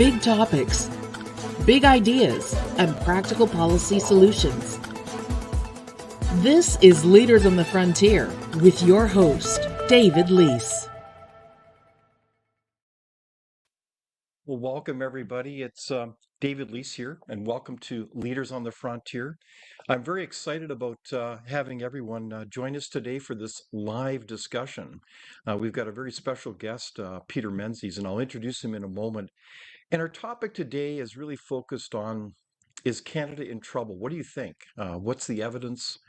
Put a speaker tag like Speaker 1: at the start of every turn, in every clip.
Speaker 1: big topics, big ideas, and practical policy solutions. This is Leaders on the Frontier with your host, David Leese.
Speaker 2: Well, welcome everybody. It's David Leese here, and welcome to Leaders on the Frontier. I'm very excited about having everyone join us today for this live discussion. We've got a very special guest, Peter Menzies, and I'll introduce him in a moment. And our topic today is really focused on, is Canada in trouble? What do you think? What's the evidence?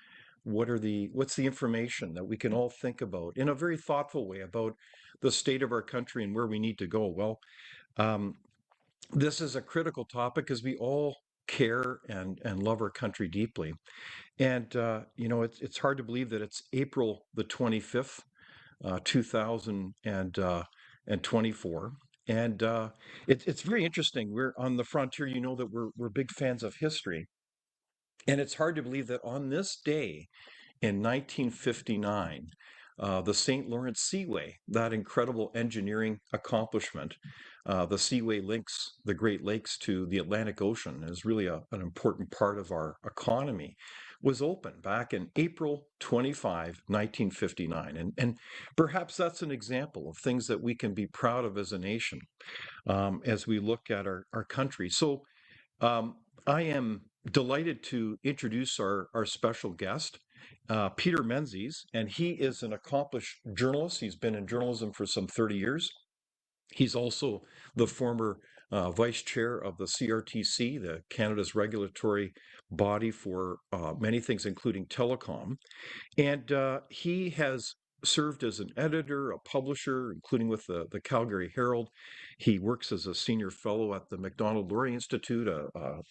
Speaker 2: What's the information that we can all think about in a very thoughtful way about the state of our country and where we need to go? Well, this is a critical topic because we all care and love our country deeply. And, it's hard to believe that it's April the 25th, 2024. And it's very interesting. We're on the frontier, you know that we're big fans of history. And it's hard to believe that on this day in 1959, the St. Lawrence Seaway, that incredible engineering accomplishment, the Seaway links the Great Lakes to the Atlantic Ocean, is really an important part of our economy, was opened back in April 25, 1959. And perhaps that's an example of things that we can be proud of as a nation as we look at our country. So I am delighted to introduce our special guest, Peter Menzies, and he is an accomplished journalist. He's been in journalism for some 30 years. He's also the former vice chair of the CRTC, the Canada's regulatory body for many things, including telecom. And he has served as an editor, a publisher, including with the Calgary Herald. He works as a senior fellow at the MacDonald Laurier Institute, a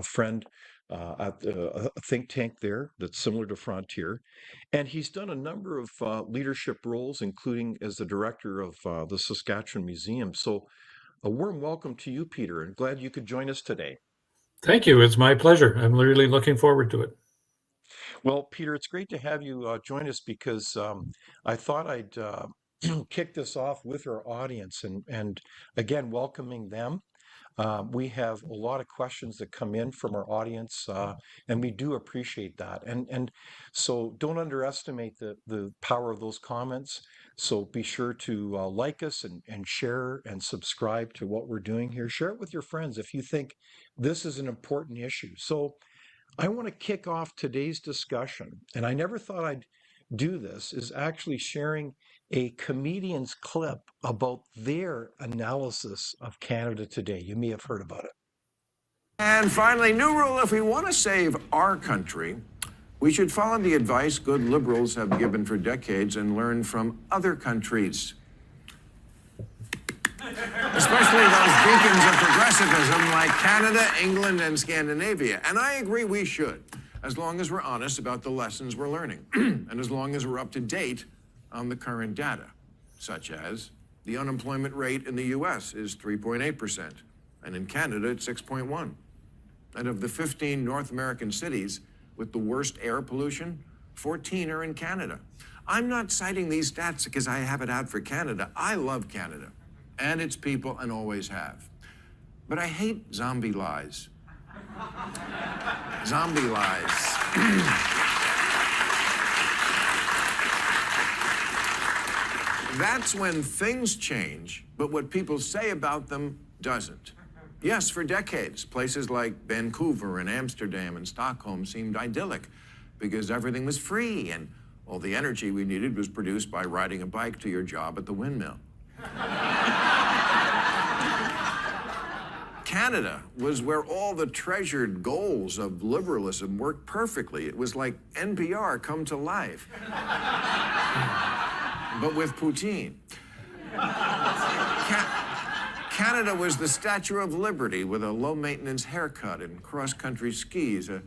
Speaker 2: friend at a think tank there that's similar to Frontier. And he's done a number of leadership roles, including as the director of the Saskatchewan Museum. So a warm welcome to you, Peter, and glad you could join us today.
Speaker 3: Thank you. It's my pleasure. I'm really looking forward to it.
Speaker 2: Well, Peter, it's great to have you join us because I thought I'd kick this off with our audience and again, welcoming them. We have a lot of questions that come in from our audience, and we do appreciate that. And so don't underestimate the power of those comments. So be sure to like us and share and subscribe to what we're doing here. Share it with your friends if you think this is an important issue. So I want to kick off today's discussion, and I never thought I'd do this, is actually sharing a comedian's clip about their analysis of Canada today. You may have heard about it.
Speaker 4: And finally, new rule: if we want to save our country, we should follow the advice good liberals have given for decades and learn from other countries. Especially those beacons of progressivism like Canada, England, and Scandinavia. And I agree we should, as long as we're honest about the lessons we're learning, and as long as we're up to date on the current data, such as the unemployment rate in the US is 3.8%, and in Canada it's 6.1%. And of the 15 North American cities with the worst air pollution, 14 are in Canada. I'm not citing these stats because I have it out for Canada. I love Canada and its people, and always have. But I hate zombie lies. Zombie lies. That's when things change, but what people say about them doesn't. Yes, for decades, places like Vancouver and Amsterdam and Stockholm seemed idyllic because everything was free and all the energy we needed was produced by riding a bike to your job at the windmill. Canada was where all the treasured goals of liberalism worked perfectly. It was like NPR come to life. But with poutine. Canada was the Statue of Liberty with a low-maintenance haircut and cross-country skis, a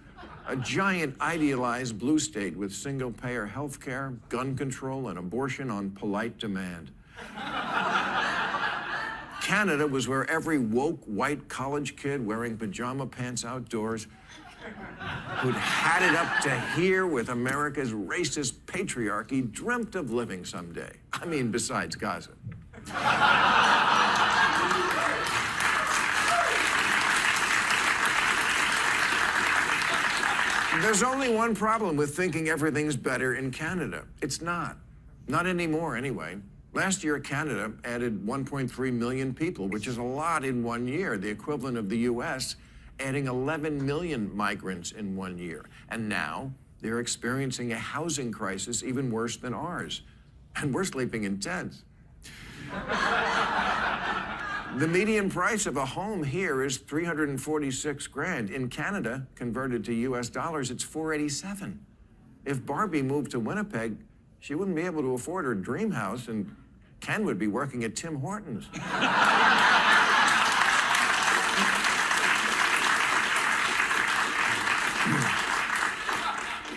Speaker 4: giant idealized blue state with single-payer health care, gun control, and abortion on polite demand. Canada was where every woke white college kid wearing pajama pants outdoors who'd had it up to here with America's racist patriarchy dreamt of living someday. I mean, besides Gaza. There's only one problem with thinking everything's better in Canada. It's not. Not anymore, anyway. Last year, Canada added 1.3 million people, which is a lot in 1 year, the equivalent of the U.S. adding 11 million migrants in 1 year. And now they're experiencing a housing crisis even worse than ours. And we're sleeping in tents. The median price of a home here is $346,000. In Canada, converted to US dollars, it's $487,000. If Barbie moved to Winnipeg, she wouldn't be able to afford her dream house, and Ken would be working at Tim Hortons.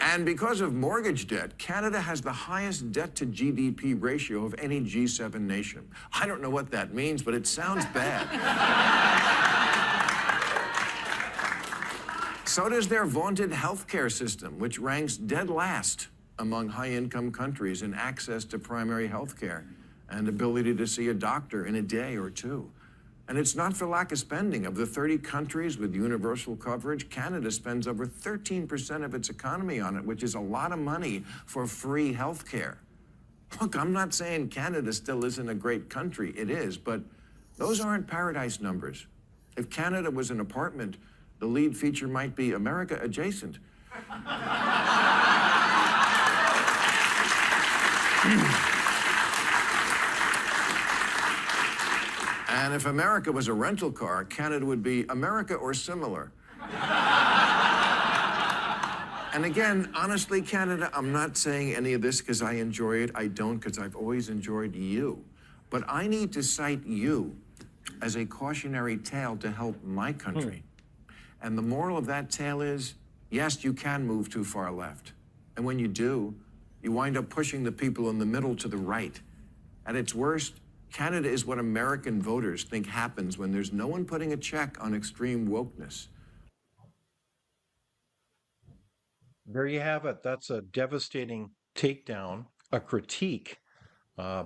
Speaker 4: And because of mortgage debt, Canada has the highest debt to GDP ratio of any G7 nation. I don't know what that means, but it sounds bad. So does their vaunted healthcare system, which ranks dead last among high-income countries in access to primary healthcare and ability to see a doctor in a day or two. And it's not for lack of spending. Of the 30 countries with universal coverage, Canada spends over 13% of its economy on it, which is a lot of money for free health care. Look, I'm not saying Canada still isn't a great country. It is, but those aren't paradise numbers. If Canada was an apartment, the lead feature might be America adjacent. And if America was a rental car, Canada would be America or similar. And again, honestly, Canada, I'm not saying any of this because I enjoy it. I don't, because I've always enjoyed you. But I need to cite you as a cautionary tale to help my country. And the moral of that tale is, yes, you can move too far left. And when you do, you wind up pushing the people in the middle to the right. At its worst, Canada is what American voters think happens when there's no one putting a check on extreme wokeness.
Speaker 2: There you have it. That's a devastating takedown, a critique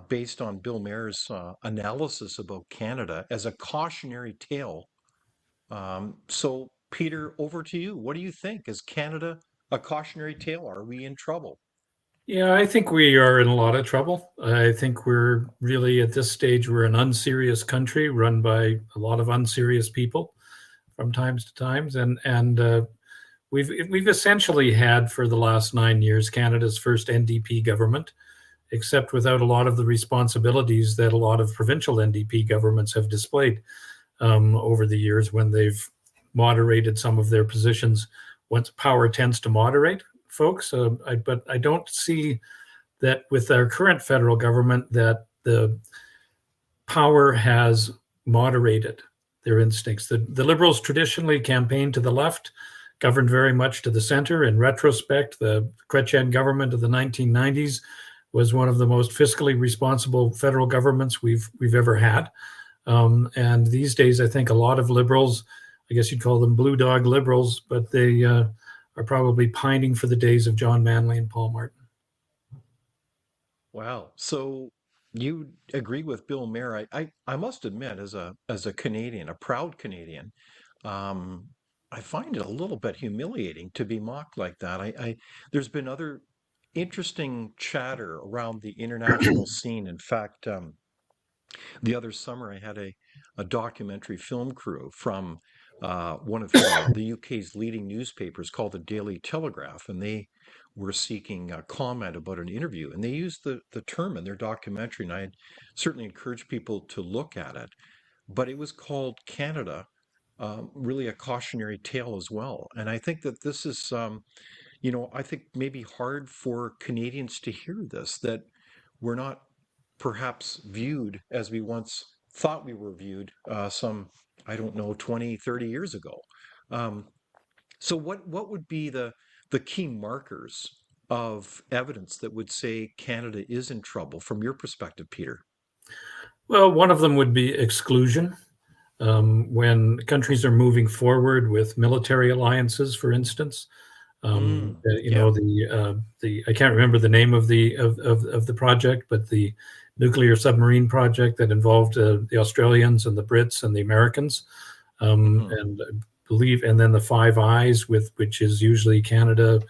Speaker 2: based on Bill Maher's analysis about Canada as a cautionary tale. So, Peter, over to you. What do you think? Is Canada a cautionary tale? Are we in trouble?
Speaker 3: Yeah, I think we are in a lot of trouble. I think we're really at this stage, we're an unserious country run by a lot of unserious people from times to times. And we've essentially had for the last 9 years Canada's first NDP government, except without a lot of the responsibilities that a lot of provincial NDP governments have displayed over the years when they've moderated some of their positions. Once power tends to moderate, folks, but I don't see that with our current federal government that the power has moderated their instincts. The Liberals traditionally campaigned to the left, governed very much to the center. In retrospect, the Chrétien government of the 1990s was one of the most fiscally responsible federal governments we've ever had. And these days, I think a lot of Liberals, I guess you'd call them blue dog Liberals, but they are probably pining for the days of John Manley and Paul Martin.
Speaker 2: Wow. So you agree with Bill Maher. I must admit, as a Canadian, a proud Canadian, I find it a little bit humiliating to be mocked like that. There's been other interesting chatter around the international scene. In fact, the other summer I had a documentary film crew from one of the UK's leading newspapers called the Daily Telegraph, and they were seeking comment about an interview, and they used the term in their documentary, and I certainly encourage people to look at it, but it was called Canada, really a cautionary tale as well. And I think that this is, I think maybe hard for Canadians to hear this, that we're not perhaps viewed as we once thought we were viewed some, I don't know, 20, 30 years ago. So what would be the key markers of evidence that would say Canada is in trouble from your perspective, Peter?
Speaker 3: Well, one of them would be exclusion. When countries are moving forward with military alliances, for instance, I can't remember the name of the project, but the nuclear submarine project that involved the Australians and the Brits and the Americans, and I believe, and then the Five Eyes, which is usually Canada,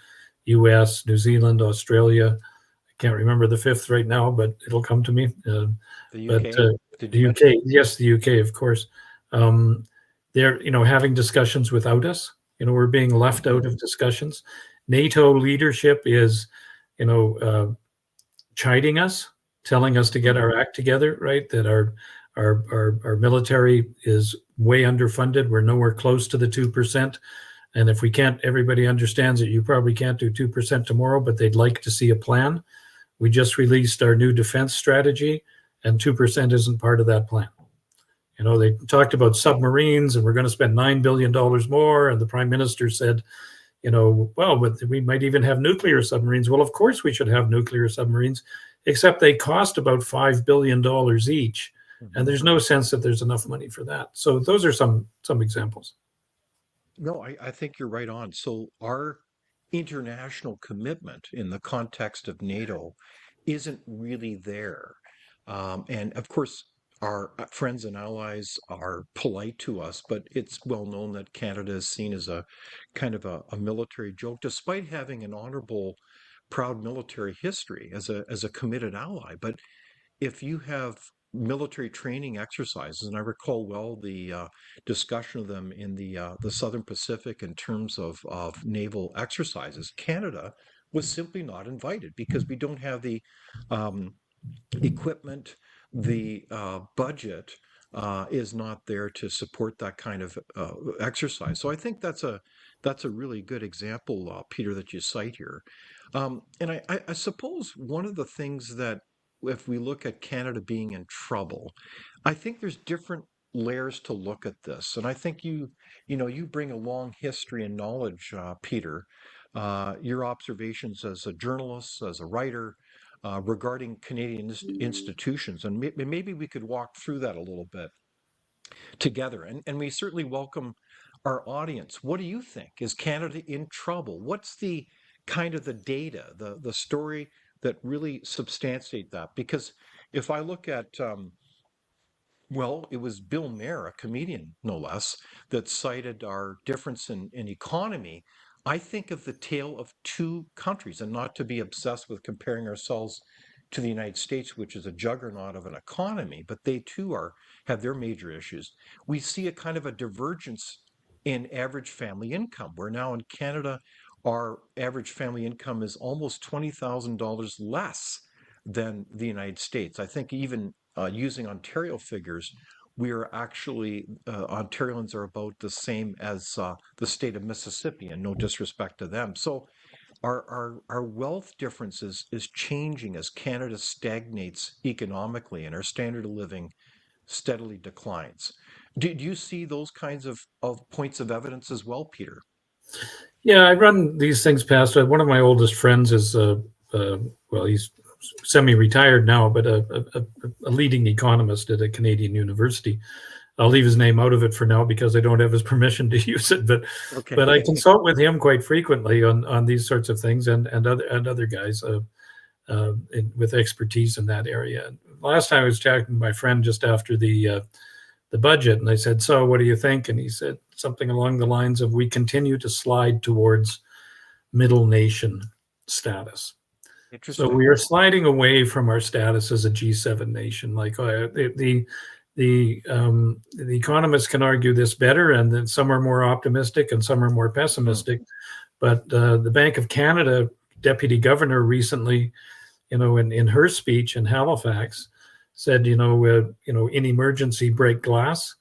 Speaker 3: U.S., New Zealand, Australia. I can't remember the fifth right now, but it'll come to me.
Speaker 2: The
Speaker 3: But
Speaker 2: UK. Did
Speaker 3: the
Speaker 2: you
Speaker 3: UK, yes, the UK, of course. They're having discussions without us. We're being left out of discussions. NATO leadership is, chiding us, telling us to get our act together, right? That our military is way underfunded. We're nowhere close to the 2%. And if we can't, everybody understands that you probably can't do 2% tomorrow, but they'd like to see a plan. We just released our new defense strategy, and 2% isn't part of that plan. They talked about submarines, and we're going to spend $9 billion more. And the Prime Minister said, well, but we might even have nuclear submarines. Well, of course we should have nuclear submarines, except they cost about $5 billion each. And there's no sense that there's enough money for that. So those are some examples.
Speaker 2: No, I think you're right on. So our international commitment in the context of NATO isn't really there. And of course, our friends and allies are polite to us, but it's well known that Canada is seen as a kind of a military joke, despite having an honorable, proud military history as a committed ally. But if you have military training exercises, and I recall well the discussion of them in the Southern Pacific in terms of naval exercises, Canada was simply not invited because we don't have the equipment, the budget is not there to support that kind of exercise. So I think that's a really good example, Peter, that you cite here. And I suppose one of the things that, if we look at Canada being in trouble, I think there's different layers to look at this. And I think you bring a long history and knowledge, Peter, your observations as a journalist, as a writer, regarding Canadian institutions. And maybe we could walk through that a little bit together. And we certainly welcome our audience. What do you think? Is Canada in trouble? What's the kind of the data, the story that really substantiate that? Because if I look at, well, it was Bill Maher, a comedian, no less, that cited our difference in economy. I think of the tale of two countries, and not to be obsessed with comparing ourselves to the United States, which is a juggernaut of an economy, but they too have their major issues. We see a kind of a divergence in average family income, where now in Canada, our average family income is almost $20,000 less than the United States. I think even using Ontario figures, we are actually, Ontarians are about the same as the state of Mississippi, and no disrespect to them. So our wealth difference is changing as Canada stagnates economically and our standard of living steadily declines. Do you see those kinds of points of evidence as well, Peter?
Speaker 3: Yeah, I run these things past. One of my oldest friends is, well, he's semi-retired now, but a leading economist at a Canadian university. I'll leave his name out of it for now because I don't have his permission to use it. But
Speaker 2: Okay.
Speaker 3: But I consult with him quite frequently on these sorts of things, and other guys with expertise in that area. Last time I was talking to my friend just after the budget, and I said, "So, what do you think?" And he said something along the lines of, "We continue to slide towards middle nation status." So we are sliding away from our status as a G7 nation. Like the economists can argue this better, and then some are more optimistic and some are more pessimistic. But the Bank of Canada deputy governor recently, in her speech in Halifax, said, in emergency break glass,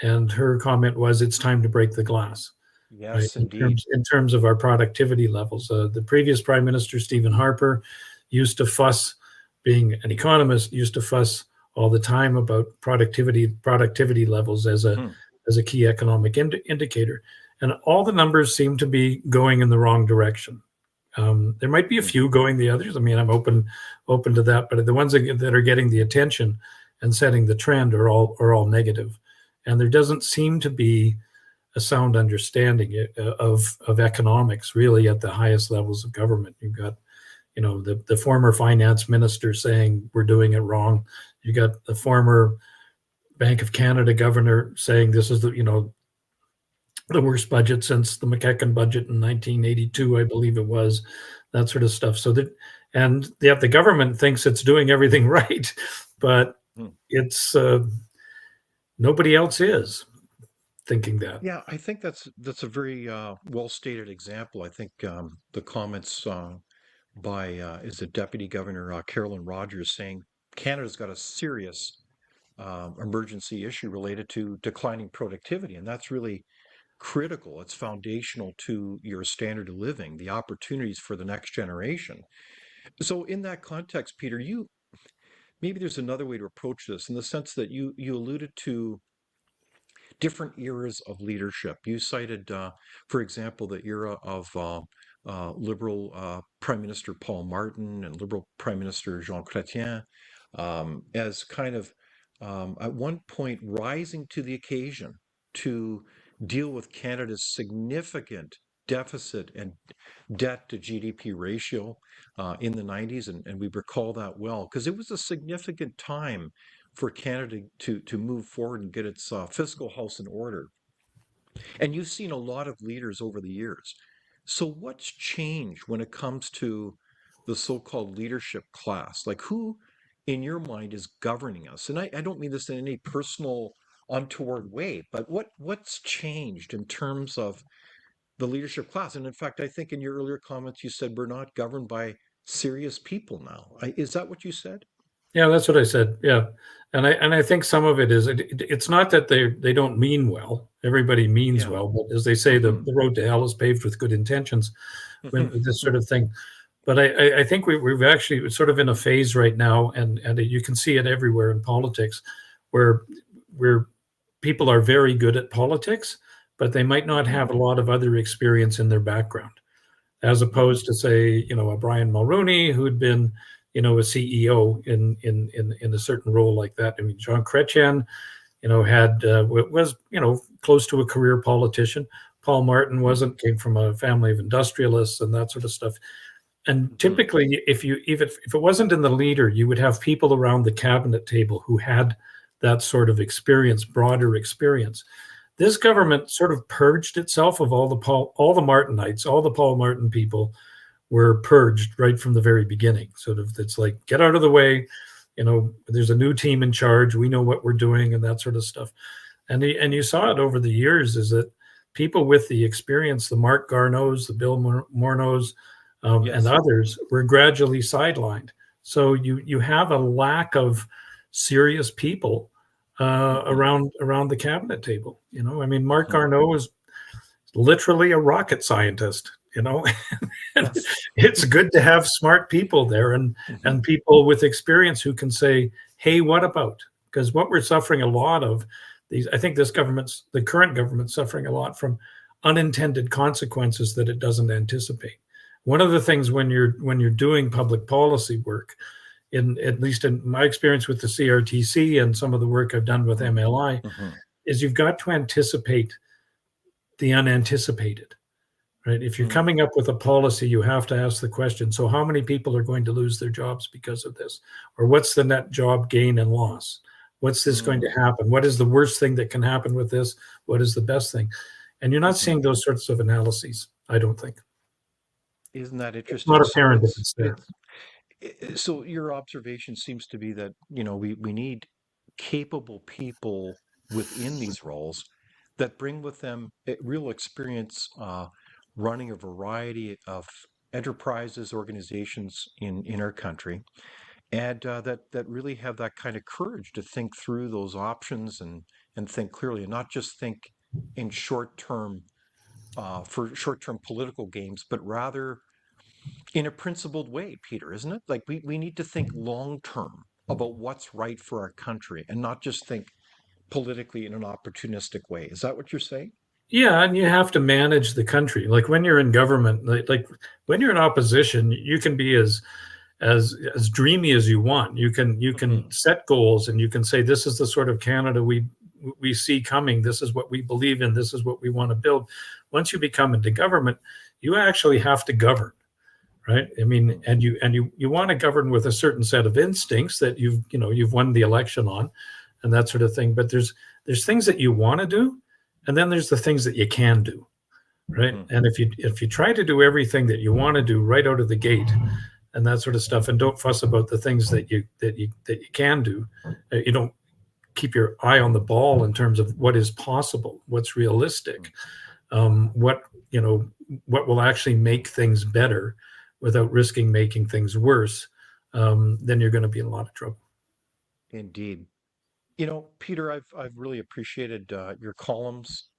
Speaker 3: and her comment was, "It's time to break the glass."
Speaker 2: Yes,
Speaker 3: right?
Speaker 2: indeed.
Speaker 3: In terms of our productivity levels, the previous Prime Minister Stephen Harper used to fuss, being an economist, used to fuss all the time about productivity levels as a key economic indicator, and all the numbers seem to be going in the wrong direction. There might be a few going the others. I mean, I'm open to that, but the ones that are getting the attention and setting the trend are all negative, and there doesn't seem to be a sound understanding of economics really at the highest levels of government. You've got, the former finance minister saying we're doing it wrong. You got the former Bank of Canada governor saying this is the worst budget since the McKechnie budget in 1982, I believe it was, that sort of stuff. So that, and yet the government thinks it's doing everything right, but it's nobody else is thinking that.
Speaker 2: Yeah, I think that's a very well stated example. I think the comments by is the Deputy Governor Carolyn Rogers saying Canada's got a serious emergency issue related to declining productivity, and that's really critical. It's foundational to your standard of living, the opportunities for the next generation. So, in that context, Peter, you maybe there's another way to approach this in the sense that you alluded to different eras of leadership. You cited, for example, the era of Liberal Prime Minister Paul Martin and Liberal Prime Minister Jean Chrétien as kind of at one point rising to the occasion to deal with Canada's significant deficit and debt to GDP ratio in the 90s. And we recall that well because it was a significant time for Canada to move forward and get its fiscal house in order. And you've seen a lot of leaders over the years. So what's changed when it comes to the so-called leadership class? Like who, in your mind, is governing us? And I don't mean this in any personal, untoward way, but what's changed in terms of the leadership class? And in fact, I think in your earlier comments, you said we're not governed by serious people now. Is that what you said?
Speaker 3: Yeah, that's what I said. Yeah, and I think some of it is it's not that they don't mean well. Everybody means well, but as they say, the road to hell is paved with good intentions. When this sort of thing, but I think we've actually sort of in a phase right now, and you can see it everywhere in politics, where people are very good at politics, but they might not have a lot of other experience in their background, as opposed to say a Brian Mulroney who'd been a CEO in a certain role like that. I mean, Jean Chrétien, was close to a career politician. Paul Martin wasn't, came from a family of industrialists and that sort of stuff. And typically, if it wasn't in the leader, you would have people around the cabinet table who had that sort of experience, broader experience. This government sort of purged itself of all the Martinites, all the Paul Martin people were purged right from the very beginning. Sort of, it's like, get out of the way. There's a new team in charge. We know what we're doing and that sort of stuff. And you saw it over the years is that people with the experience, the Mark Garneaus, the Bill Morneaus, and others were gradually sidelined. So you have a lack of serious people around the cabinet table. I mean, Mark Garneau is literally a rocket scientist. It's good to have smart people there and people with experience who can say, hey, what about? Because what we're suffering a lot of I think the current government's suffering a lot from unintended consequences that it doesn't anticipate. One of the things when you're doing public policy work, at least in my experience with the CRTC and some of the work I've done with MLI, is you've got to anticipate the unanticipated. Right? If you're coming up with a policy, you have to ask the question, so how many people are going to lose their jobs because of this? Or what's the net job gain and loss? What's this going to happen? What is the worst thing that can happen with this? What is the best thing? And you're not seeing those sorts of analyses, I don't think.
Speaker 2: Isn't that interesting?
Speaker 3: It's not apparent that it's there.
Speaker 2: So your observation seems to be that, we need capable people within these roles that bring with them real experience running a variety of enterprises, organizations in our country, and that really have that kind of courage to think through those options and think clearly, and not just think in short-term political games, but rather in a principled way, Peter, isn't it? Like we need to think long-term about what's right for our country and not just think politically in an opportunistic way. Is that what you're saying?
Speaker 3: Yeah, and you have to manage the country. Like when you're in government, like when you're in opposition, you can be as dreamy as you want. You can set goals and you can say, this is the sort of Canada we see coming. This is what we believe in. This is what we want to build. Once you become into government, you actually have to govern, right? I mean, and you want to govern with a certain set of instincts that you've won the election on, and that sort of thing. But there's things that you want to do, and then there's the things that you can do, right?
Speaker 2: Mhm.
Speaker 3: And if you try to do everything that you want to do right out of the gate, and that sort of stuff, and don't fuss about the things that you can do, you don't keep your eye on the ball in terms of what is possible, what's realistic, what will actually make things better without risking making things worse, then you're going to be in a lot of trouble.
Speaker 2: Indeed. Peter, I've really appreciated your columns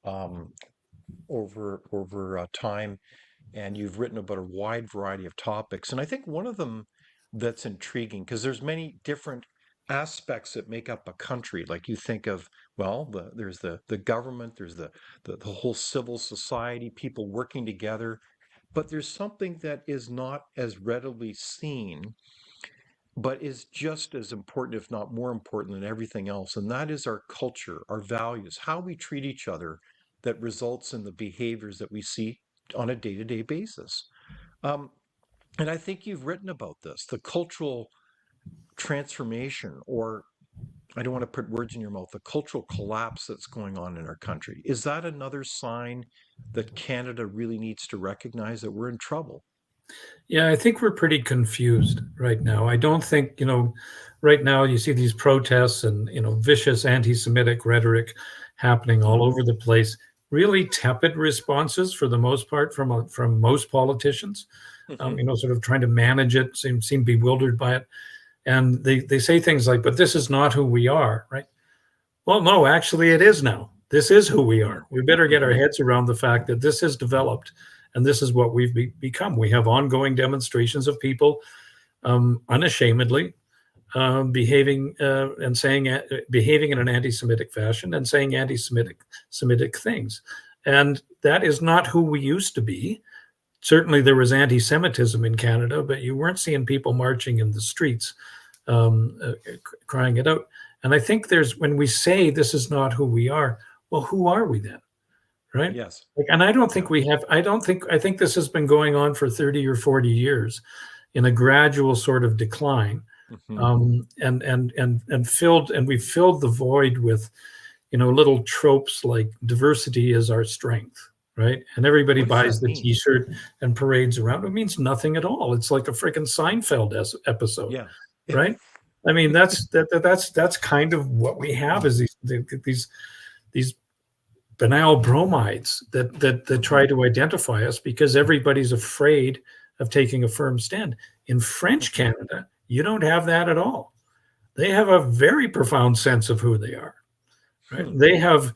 Speaker 2: over time, and you've written about a wide variety of topics. And I think one of them that's intriguing, because there's many different aspects that make up a country. Like you think of, well, there's the government, there's the whole civil society, people working together, but there's something that is not as readily seen, but is just as important, if not more important than everything else. And that is our culture, our values, how we treat each other that results in the behaviors that we see on a day-to-day basis. Um, and I think you've written about this, the cultural transformation, or I don't want to put words in your mouth, the cultural collapse that's going on in our country. Is that another sign that Canada really needs to recognize that we're in trouble?
Speaker 3: Yeah, I think we're pretty confused right now. I don't think, right now you see these protests and, vicious anti-Semitic rhetoric happening all over the place, really tepid responses for the most part from most politicians, sort of trying to manage it, seem bewildered by it. And they say things like, but this is not who we are, right? Well, no, actually it is now. This is who we are. We better get our heads around the fact that this has developed and this is what we've become. We have ongoing demonstrations of people unashamedly behaving behaving in an anti-Semitic fashion and saying anti-Semitic things. And that is not who we used to be. Certainly there was anti-Semitism in Canada, but you weren't seeing people marching in the streets crying it out. And I think when we say this is not who we are, well, who are we then? Right?
Speaker 2: Yes.
Speaker 3: And I don't think I think this has been going on for 30 or 40 years in a gradual sort of decline. And we've filled the void with, little tropes like diversity is our strength, right? And everybody buys the T-shirt and parades around. It means nothing at all. It's like a freaking Seinfeld episode,
Speaker 2: yeah.
Speaker 3: Right? I mean, that's kind of what we have is these banal bromides that try to identify us because everybody's afraid of taking a firm stand. In French Canada, you don't have that at all. They have a very profound sense of who they are. Right? They have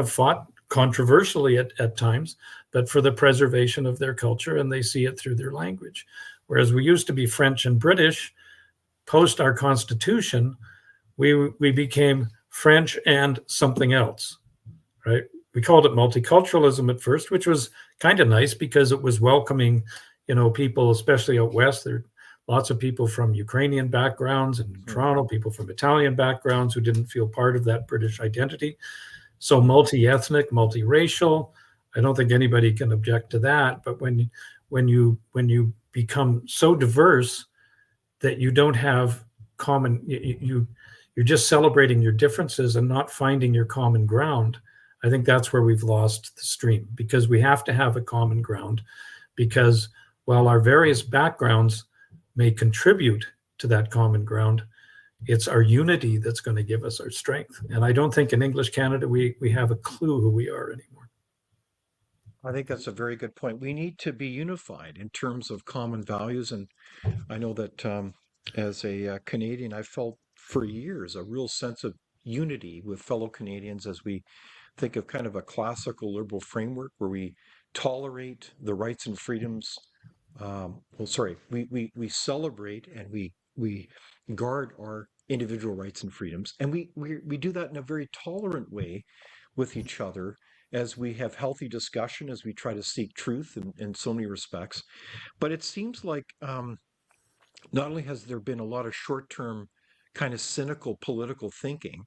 Speaker 3: fought controversially at times, but for the preservation of their culture, and they see it through their language. Whereas we used to be French and British. Post our Constitution, we became French and something else, right? We called it multiculturalism at first, which was kind of nice because it was welcoming, people, especially out west. There are lots of people from Ukrainian backgrounds and Toronto, people from Italian backgrounds who didn't feel part of that British identity. So multi-ethnic, multiracial, I don't think anybody can object to that. But when you become so diverse that you don't have common, you're just celebrating your differences and not finding your common ground, I think that's where we've lost the stream, because we have to have a common ground, because while our various backgrounds may contribute to that common ground, it's our unity that's going to give us our strength. And I don't think in English Canada we have a clue who we are anymore.
Speaker 2: I think that's a very good point. We need to be unified in terms of common values. And I know that as a Canadian, I felt for years a real sense of unity with fellow Canadians as we think of kind of a classical liberal framework where we tolerate the rights and freedoms. We celebrate and we guard our individual rights and freedoms, and we do that in a very tolerant way with each other as we have healthy discussion, as we try to seek truth in so many respects. But it seems like not only has there been a lot of short-term kind of cynical political thinking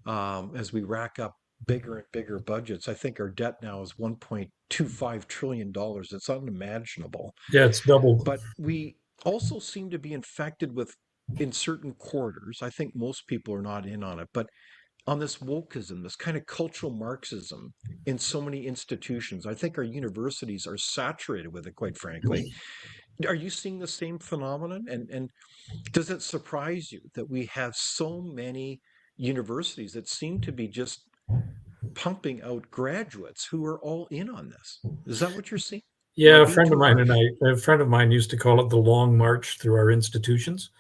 Speaker 2: as we rack up bigger and bigger budgets. I think our debt now is $1.25 trillion. It's unimaginable.
Speaker 3: Yeah, it's double.
Speaker 2: But we also seem to be infected with, in certain quarters, I think most people are not in on it, but on this wokeism, this kind of cultural Marxism in so many institutions. I think our universities are saturated with it, quite frankly. Are you seeing the same phenomenon? And does it surprise you that we have so many universities that seem to be just pumping out graduates who are all in on this? Is that what you're seeing? Am I
Speaker 3: Yeah,
Speaker 2: being too harsh?
Speaker 3: a friend of mine used to call it the long march through our institutions.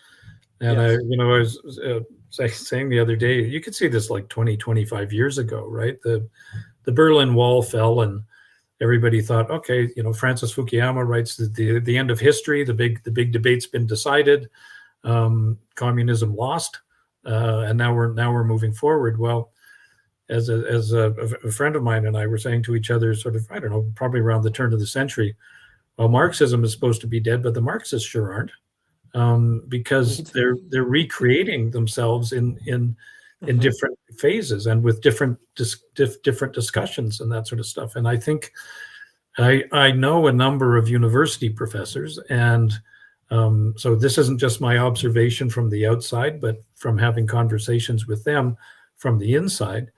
Speaker 3: And
Speaker 2: Yes.
Speaker 3: I was saying the other day, you could see this like 20, 25 years ago, right? The Berlin Wall fell, and everybody thought, okay, Francis Fukuyama writes that the end of history, the big debate's been decided, communism lost, and now we're moving forward. Well, as a friend of mine and I were saying to each other, sort of, I don't know, probably around the turn of the century, well, Marxism is supposed to be dead, but the Marxists sure aren't, because
Speaker 2: Right.
Speaker 3: they're recreating themselves in
Speaker 2: Mhm.
Speaker 3: different phases and with different discussions and that sort of stuff. And I think I know a number of university professors, and so this isn't just my observation from the outside, but from having conversations with them from the inside.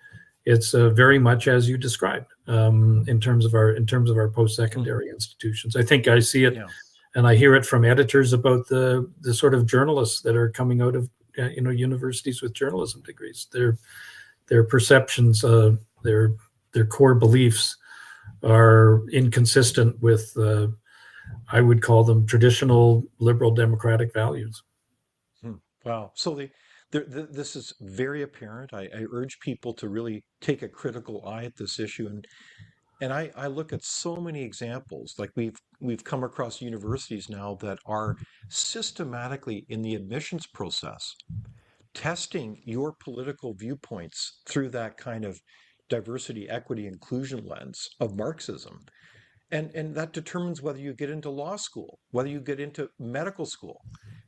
Speaker 3: It's very much as you described, in terms of our post-secondary institutions. I think I see it,
Speaker 2: Yeah.
Speaker 3: and I hear it from editors about the sort of journalists that are coming out of universities with journalism degrees. Their perceptions, their core beliefs are inconsistent with, I would call them, traditional liberal democratic values.
Speaker 2: Hmm. Wow. So this is very apparent. I urge people to really take a critical eye at this issue. And I look at so many examples. Like we've come across universities now that are systematically in the admissions process testing your political viewpoints through that kind of diversity, equity, inclusion lens of Marxism. And that determines whether you get into law school, whether you get into medical school.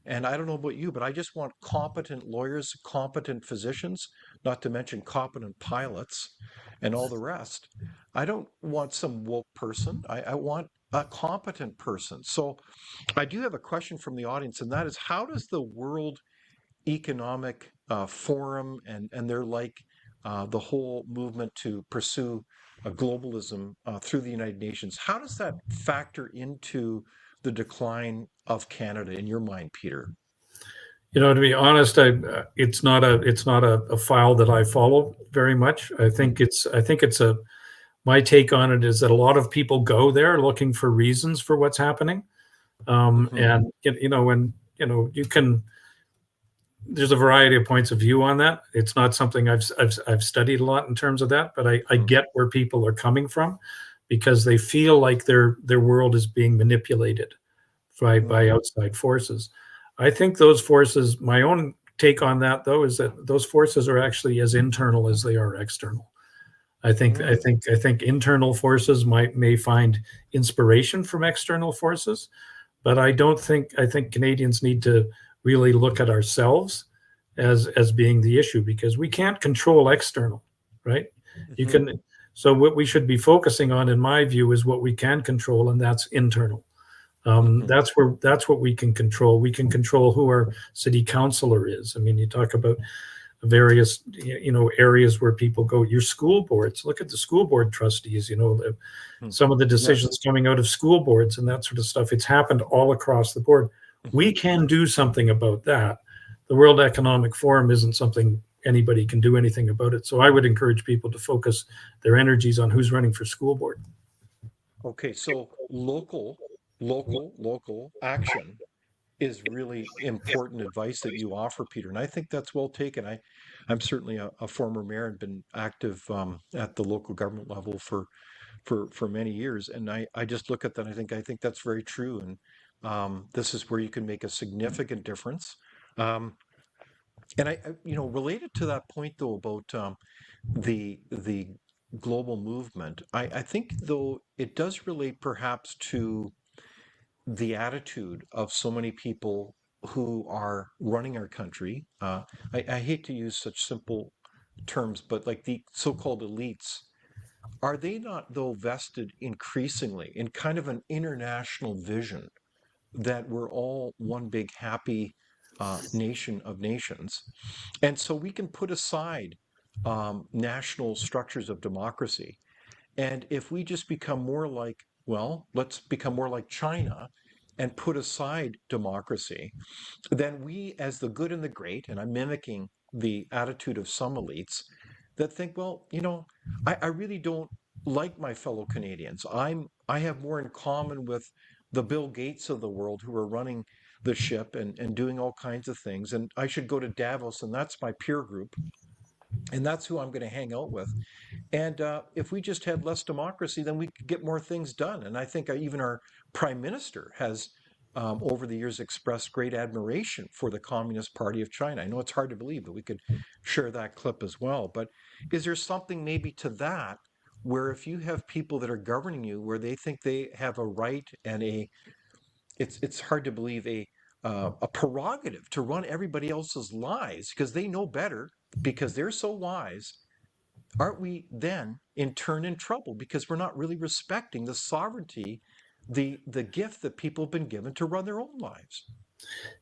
Speaker 2: And I don't know about you, but I just want competent lawyers, competent physicians, not to mention competent pilots and all the rest. I don't want some woke person. I want a competent person. So I do have a question from the audience, and that is, how does the World Economic Forum and they're like the whole movement to pursue globalism through the United Nations, how does that factor into the decline of Canada in your mind, Peter?
Speaker 3: To be honest, it's not a file that I follow very much. I think it's my take on it is that a lot of people go there looking for reasons for what's happening,
Speaker 2: Hmm.
Speaker 3: and when you can. There's a variety of points of view on that. It's not something I've studied a lot in terms of that, but I
Speaker 2: Hmm.
Speaker 3: get where people are coming from, because they feel like their world is being manipulated by
Speaker 2: Hmm.
Speaker 3: outside forces. I think those forces, my own take on that though, is that those forces are actually as internal as they are external. I think I
Speaker 2: Mm.
Speaker 3: think I think internal forces may find inspiration from external forces, but I think Canadians need to really look at ourselves as being the issue, because we can't control external, right? You
Speaker 2: Hmm.
Speaker 3: can. So what we should be focusing on, in my view, is what we can control, and that's internal.
Speaker 2: Hmm.
Speaker 3: That's what we can control. We can control who our city councilor is. I mean, you talk about various areas where people go. Your school boards. Look at the school board trustees. Some of the
Speaker 2: Yes.
Speaker 3: decisions coming out of school boards and that sort of stuff. It's happened all across the board.
Speaker 2: Hmm.
Speaker 3: We can do something about that. The World Economic Forum isn't something anybody can do anything about it. So I would encourage people to focus their energies on who's running for school board.
Speaker 2: Okay, so local action is really important advice that you offer, Peter. And I think that's well taken. I'm certainly a former mayor and been active at the local government level for many years. And I just look at that. I think that's very true. And this is where you can make a significant difference. Um, and related to that point though about the global movement, I think though it does relate perhaps to the attitude of so many people who are running our country. I hate to use such simple terms, but like the so-called elites, are they not, though, vested increasingly in kind of an international vision that we're all one big happy nation of nations? And so we can put aside national structures of democracy. And if we just become more like, well, let's become more like China and put aside democracy, then we, as the good and the great, and I'm mimicking the attitude of some elites that think, well, I really don't like my fellow Canadians. I have more in common with the Bill Gates of the world who are running the ship and doing all kinds of things. And I should go to Davos, and that's my peer group. And that's who I'm going to hang out with. And if we just had less democracy, then we could get more things done. And I think even our prime minister has, over the years, expressed great admiration for the Communist Party of China. I know it's hard to believe, but we could share that clip as well. But is there something maybe to that, where if you have people that are governing you, where they think they have a right and it's hard to believe, a prerogative to run everybody else's lives because they know better, because they're so wise, aren't we then in turn in trouble because we're not really respecting the sovereignty, the gift that people have been given to run their own lives?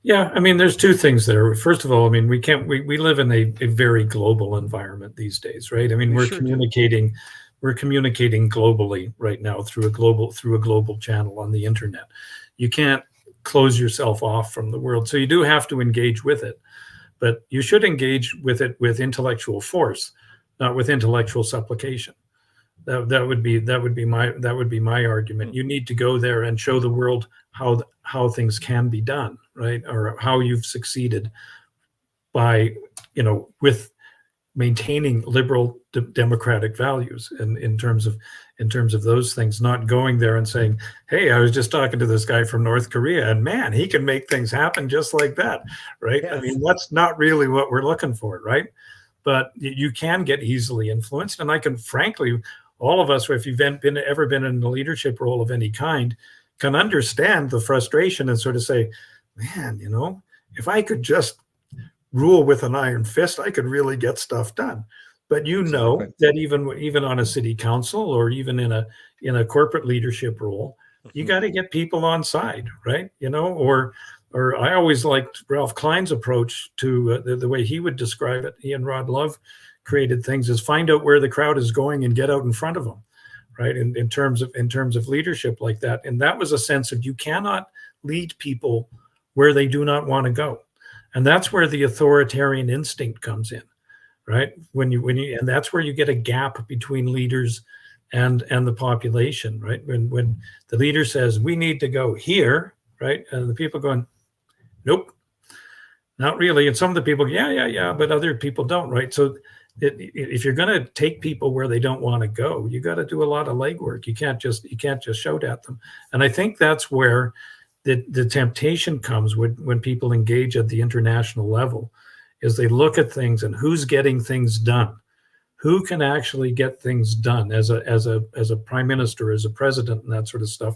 Speaker 3: Yeah, I mean, there's two things there. First of all, I mean, we live in a very global environment these days, right? I mean,
Speaker 2: We
Speaker 3: we're
Speaker 2: sure do.
Speaker 3: communicating globally right now through a global channel on the internet. You can't close yourself off from the world. So you do have to engage with it, but you should engage with it with intellectual force, not with intellectual supplication. That would be my argument. You need to go there and show the world how things can be done, right? Or how you've succeeded by, with maintaining liberal democratic values, and in terms of those things, not going there and saying, hey, I was just talking to this guy from North Korea and man, he can make things happen just like that, right? I
Speaker 2: Yes.
Speaker 3: mean, that's not really what we're looking for, right? But you can get easily influenced. And I can, frankly, all of us, if you've ever been in a leadership role of any kind, can understand the frustration and sort of say, man, if I could just rule with an iron fist, I could really get stuff done. But
Speaker 2: Exactly.
Speaker 3: that even on a city council or even in a corporate leadership role, you got to get people on side, right? Or I always liked Ralph Klein's approach to the way he would describe it. He and Rod Love created things is find out where the crowd is going and get out in front of them, right? In terms of leadership like that. And that was a sense of you cannot lead people where they do not want to go. And that's where the authoritarian instinct comes in, right? And that's where you get a gap between leaders and the population, right? When the leader says we need to go here, right, and the people going, nope, not really. And some of the people, yeah, but other people don't, right? So if you're going to take people where they don't want to go, you got to do a lot of legwork. You can't just shout at them. And I think that's where the temptation comes when people engage at the international level, is they look at things and who's getting things done, who can actually get things done as a prime minister, as a president, and that sort of stuff.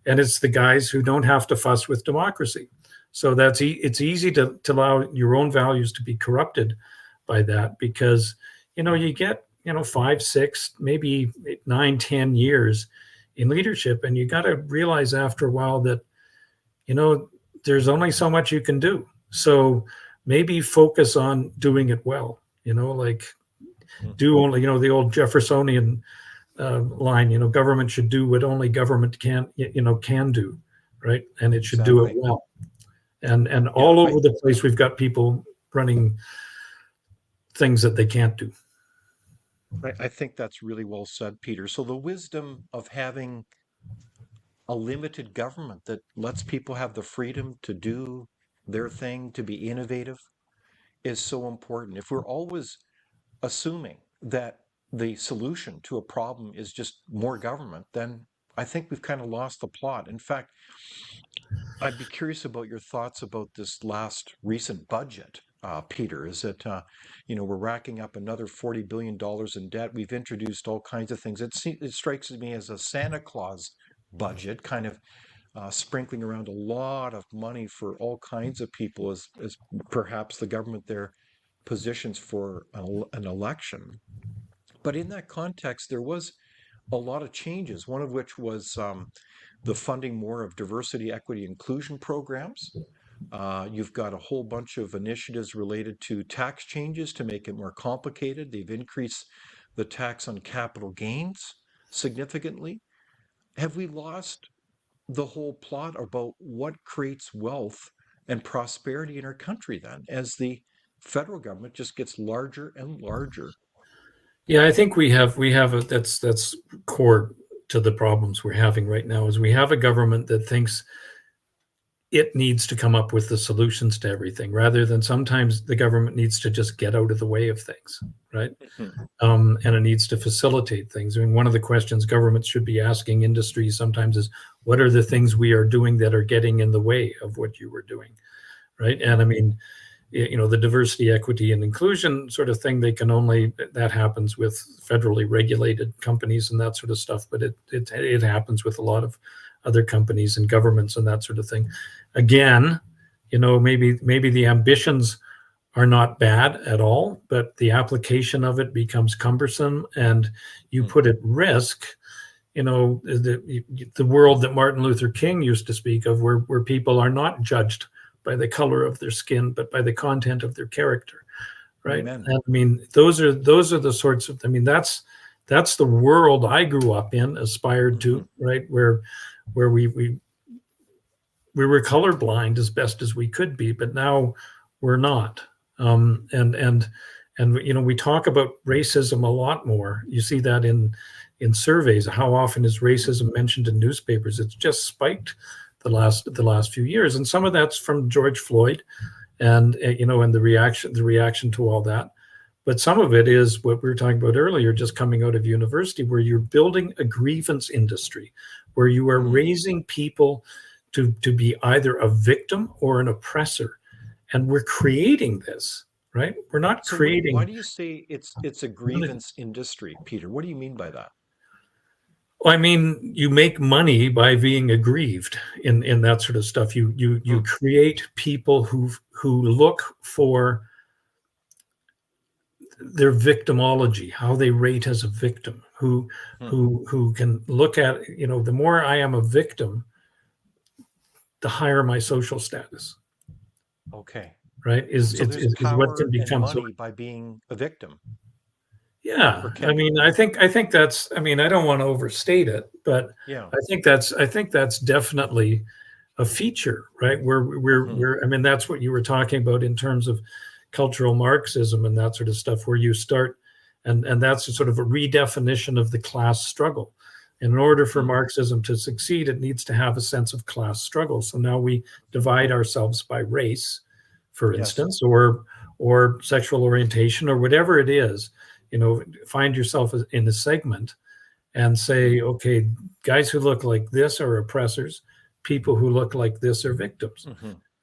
Speaker 3: And it's the guys who don't have to fuss with democracy. So it's easy to allow your own values to be corrupted by that, because you get 5, 6, maybe 8, 9, 10 years in leadership, and you got to realize after a while that there's only so much you can do. So maybe focus on doing it well. Do only the old Jeffersonian line. Government should do what only government can do, right? And it should do it well. And all over the place, we've got people running things that they can't do.
Speaker 2: I think that's really well said, Peter. So the wisdom of having a limited government that lets people have the freedom to do their thing, to be innovative, is so important. If we're always assuming that the solution to a problem is just more government, then I think we've kind of lost the plot. In fact, I'd be curious about your thoughts about this last recent budget, Peter. Is it, we're racking up another $40 billion in debt. We've introduced all kinds of things. It strikes me as a Santa Claus budget, kind of sprinkling around a lot of money for all kinds of people as perhaps the government there positions for an election. But in that context, there was a lot of changes, one of which was the funding more of diversity, equity, inclusion programs, You've got a whole bunch of initiatives related to tax changes to make it more complicated. They've increased the tax on capital gains significantly. Have we lost the whole plot about what creates wealth and prosperity in our country then, as the federal government just gets larger and larger?
Speaker 3: Yeah, I think that's core to the problems we're having right now is we have a government that thinks it needs to come up with the solutions to everything rather than sometimes the government needs to just get out of the way of things, right?
Speaker 2: Mhm.
Speaker 3: And it needs to facilitate things. I mean, one of the questions governments should be asking industries sometimes is, what are the things we are doing that are getting in the way of what you were doing, right? And I mean, the diversity, equity, and inclusion sort of thing, that happens with federally regulated companies and that sort of stuff, but it happens with a lot of other companies and governments and that sort of thing. Again, maybe the ambitions are not bad at all, but the application of it becomes cumbersome and you put at risk, the world that Martin Luther King used to speak of, where people are not judged by the color of their skin, but by the content of their character, right?
Speaker 2: Amen.
Speaker 3: And I mean, those are the sorts of, I mean, that's the world I grew up in, aspired to, right? Where we were colorblind as best as we could be, but now we're not. And we talk about racism a lot more. You see that in surveys. How often is racism mentioned in newspapers? It's just spiked the last few years, and some of that's from George Floyd, and the reaction to all that. But some of it is what we were talking about earlier, just coming out of university, where you're building a grievance industry, where you are raising people to be either a victim or an oppressor. And we're creating this, right? We're not creating.
Speaker 2: Why do you say it's a grievance industry, Peter? What do you mean by that?
Speaker 3: Well, I mean, you make money by being aggrieved in that sort of stuff. You create people who look for their victimology, how they rate as a victim, who can look at, the more I am a victim, the higher my social status.
Speaker 2: Okay.
Speaker 3: Right? Is what can become
Speaker 2: and money by being a victim.
Speaker 3: Yeah. I mean, I think that's, I mean, I don't want to overstate it, but
Speaker 2: yeah,
Speaker 3: I think that's definitely a feature, right? We're I mean, that's what you were talking about in terms of cultural Marxism and that sort of stuff, where you start, and that's a sort of a redefinition of the class struggle. And in order for Marxism to succeed, it needs to have a sense of class struggle. So now we divide ourselves by race, for instance, or sexual orientation, or whatever it is. Find yourself in a segment and say, okay, guys who look like this are oppressors, people who look like this are victims.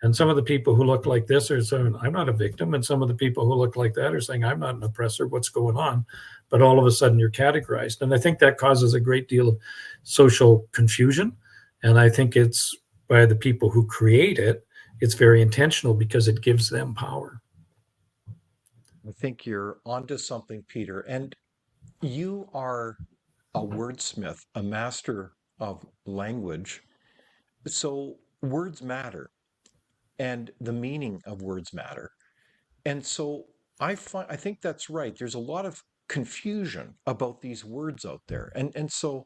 Speaker 3: And some of the people who look like this are saying, I'm not a victim. And some of the people who look like that are saying, I'm not an oppressor. What's going on? But all of a sudden you're categorized. And I think that causes a great deal of social confusion. And I think it's, by the people who create it, it's very intentional because it gives them power.
Speaker 2: I think you're onto something, Peter. And you are a wordsmith, a master of language. So words matter, and the meaning of words matter. And so I think that's right. There's a lot of confusion about these words out there. And so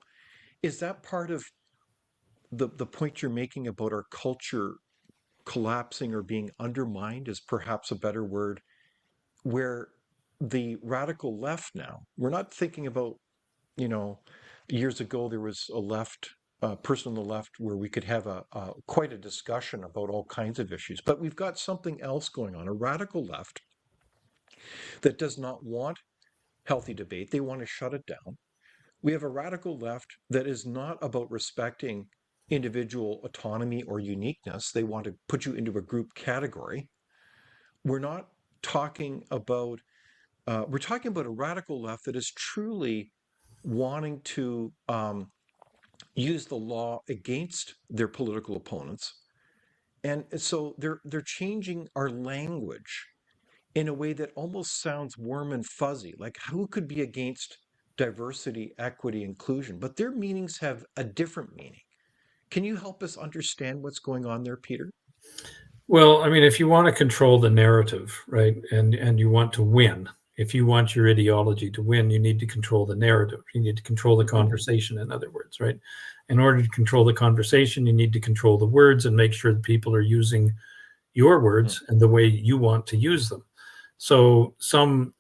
Speaker 2: is that part of the point you're making about our culture collapsing or being undermined, is perhaps a better word, where the radical left now, we're not thinking about, years ago there was a left person on the left where we could have quite a discussion about all kinds of issues, but we've got something else going on, a radical left that does not want healthy debate. They want to shut it down. We have a radical left that is not about respecting individual autonomy or uniqueness. They want to put you into a group category. We're not talking about, we're talking about a radical left that is truly wanting to use the law against their political opponents. And so they're changing our language in a way that almost sounds warm and fuzzy. Like, who could be against diversity, equity, inclusion? But their meanings have a different meaning. Can you help us understand what's going on there, Peter?
Speaker 3: Well, I mean, if you want to control the narrative, right, and you want to win, if you want your ideology to win, you need to control the narrative. You need to control the conversation, in other words, right? In order to control the conversation, you need to control the words and make sure that people are using your words and the way you want to use them. So some,